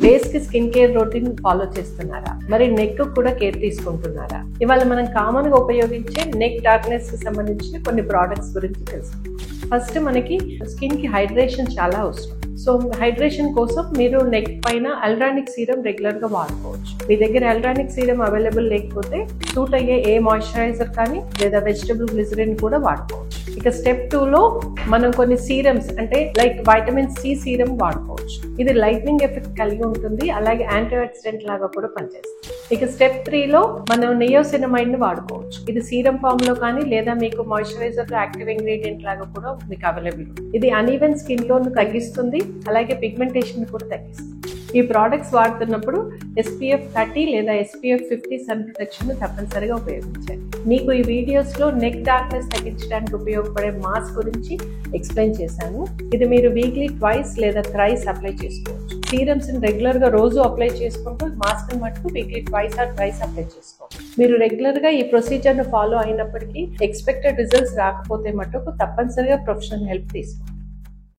Face కి skin care routine follow చేస్తున్నారా? మరి నెక్ కూడా కేర్ తీసుకుంటున్నారా? ఇవాళ మనం కామన్ గా ఉపయోగించే నెక్ డార్క్నెస్ కి సంబంధించిన కొన్ని ప్రోడక్ట్స్ గురించి తెలుసుకుందాం. ఫస్ట్ మనకి స్కిన్ కి హైడ్రేషన్ చాలా అవసరం. సో హైడ్రేషన్ కోసం మీరు నెక్ పైన అల్రానిక్ సీరం రెగ్యులర్ గా వాడుకోవచ్చు. మీ దగ్గర అల్రానిక్ సీరం అవైలబుల్ లేకపోతే సూట్ అయ్యే ఏ మాయిశ్చరైజర్ కానీ లేదా వెజిటబుల్ గ్లిజరిన్ కూడా వాడుకోవచ్చు. ఇక స్టెప్ 2 లో మనం కొన్ని సీరమ్స్ అంటే లైక్ వైటమిన్ సి సీరం వాడుకోవచ్చు. ఇది లైట్నింగ్ ఎఫెక్ట్ కలిగి ఉంటుంది, అలాగే యాంటీ ఆక్సిడెంట్ లాగా కూడా పనిచేస్తుంది. ఇక స్టెప్ 3 లో మనం నియోసినమైడ్ ని వాడుకోవచ్చు. ఇది సీరం ఫామ్ లో కానీ లేదా మీకు మాయిశ్చరైజర్ లో యాక్టివ్ ఇంగ్రీడియంట్ లాగా కూడా మీకు అవైలబుల్. ఇది అన్ఈవెన్ స్కిన్ టోన్ తగ్గిస్తుంది, అలాగే పిగ్మెంటేషన్ కూడా తగ్గిస్తుంది. ఈ ప్రోడక్ట్స్ వాడుతున్నప్పుడు SPF 30 లేదా SPF 50 సన్ ప్రొటెక్షన్ తప్పనిసరిగా ఉపయోగించాలి. మీకు ఈ వీడియోస్ లో నెక్ డార్క్నెస్ తగ్గించడానికి ఉపయోగపడే మాస్క్ గురించి ఎక్స్ప్లెయిన్ చేశాను. ఇది మీరు వీక్లీ ట్వైస్ లేదా థ్రైస్ అప్లై చేసుకోవచ్చు. సీరమ్స్ రెగ్యులర్ గా రోజు అప్లై చేసుకుంటూ మాస్క్ మటుకు weekly twice or thrice apply చేసుకోవచ్చు. మీరు రెగ్యులర్ గా ఈ ప్రొసీజర్ ను ఫాలో అయినప్పటికీ ఎక్స్పెక్టెడ్ రిజల్ట్స్ రాకపోతే మటుకు తప్పనిసరిగా ప్రొఫెషనల్ హెల్ప్ తీసుకోండి.